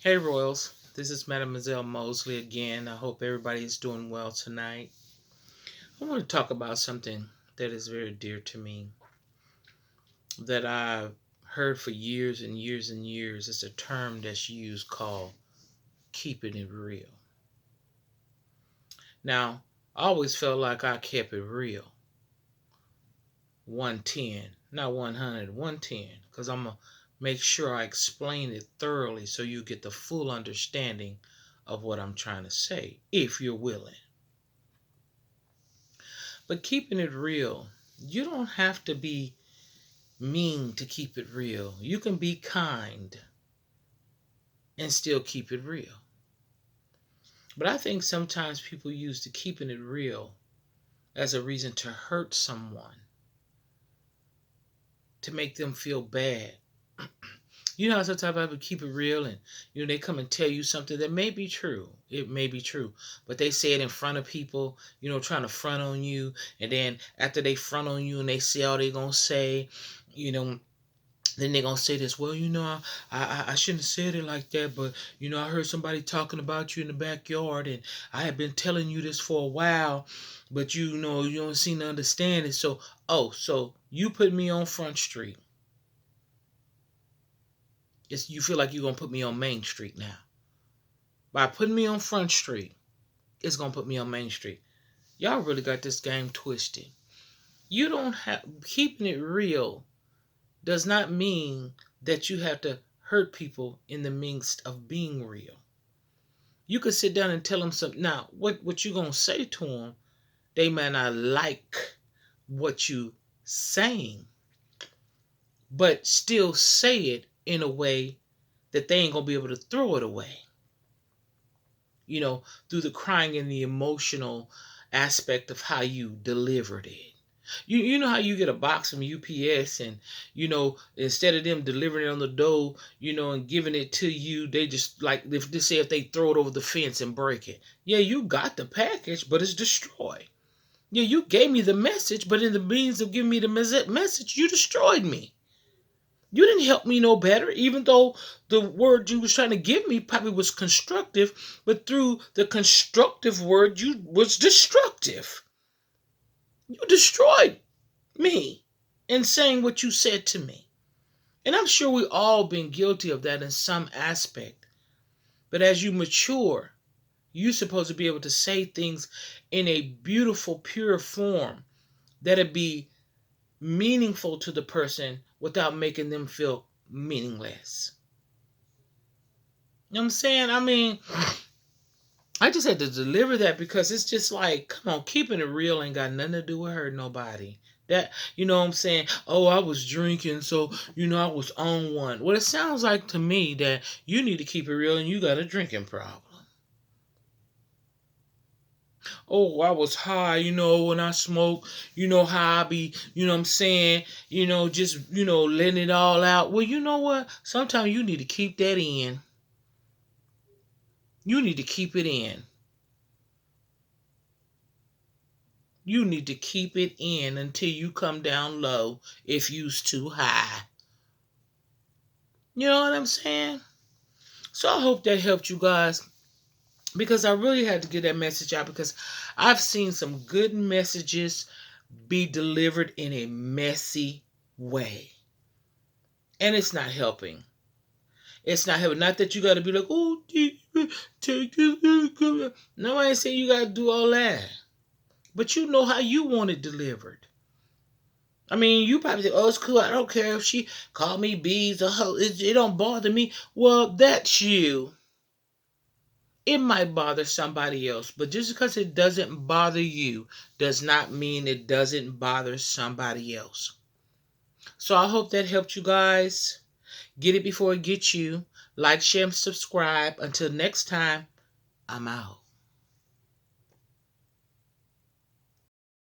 Hey Royals, this is Mademoiselle Mosley again. I hope everybody is doing well tonight. I want to talk about something that is very dear to me that I've heard for years and years and years. It's a term that's used called keeping it real. Now, I always felt like I kept it real. 110, not 100, 110, because I'm going to make sure I explain it thoroughly so you get the full understanding of what I'm trying to say, if you're willing. But keeping it real, you don't have to be mean to keep it real. You can be kind and still keep it real. But I think sometimes people use the keeping it real as a reason to hurt someone, to make them feel bad. You know how sometimes I would keep it real and they come and tell you something that may be true. It may be true. But they say it in front of people, trying to front on you. And then after they front on you and they say all they gonna say, you know, then they're gonna say this, well, I shouldn't have said it like that, but I heard somebody talking about you in the backyard and I have been telling you this for a while, but you don't seem to understand it. So you put me on Front Street. You feel like you're gonna put me on Main Street now. By putting me on Front Street, it's gonna put me on Main Street. Y'all really got this game twisted. You don't have Keeping it real does not mean that you have to hurt people in the midst of being real. You could sit down and tell them something. Now, what you gonna say to them, they may not like what you saying, but still say it in a way that they ain't gonna be able to throw it away. Through the crying and the emotional aspect of how you delivered it. You know how you get a box from UPS and instead of them delivering it on the door, and giving it to you, they just like if they throw it over the fence and break it. Yeah, you got the package, but it's destroyed. Yeah, you gave me the message, but in the means of giving me the message, you destroyed me. You didn't help me no better, even though the word you was trying to give me probably was constructive, but through the constructive word, you was destructive. You destroyed me in saying what you said to me. And I'm sure we all been guilty of that in some aspect. But as you mature, you're supposed to be able to say things in a beautiful, pure form that'd be meaningful to the person without making them feel meaningless. You know what I'm saying? I mean, I just had to deliver that because it's just like, come on, keeping it real ain't got nothing to do with hurting nobody. That, what I'm saying? Oh, I was drinking, so, I was on one. Well, it sounds like to me that you need to keep it real and you got a drinking problem. Oh, I was high, when I smoke, how I be, what I'm saying, just, letting it all out. Well, you know what? Sometimes you need to keep that in. You need to keep it in. You need to keep it in until you come down low if you's too high. You know what I'm saying? So I hope that helped you guys because I really had to get that message out because I've seen some good messages be delivered in a messy way. And it's not helping. It's not helping. Not that you got to be like, oh, take this. No, I ain't saying you got to do all that. But you know how you want it delivered. I mean, you probably say, oh, it's cool. I don't care if she called me bees or hoe. It don't bother me. Well, that's you. It might bother somebody else. But just because it doesn't bother you does not mean it doesn't bother somebody else. So I hope that helped you guys. Get it before it gets you. Like, share, and subscribe. Until next time, I'm out.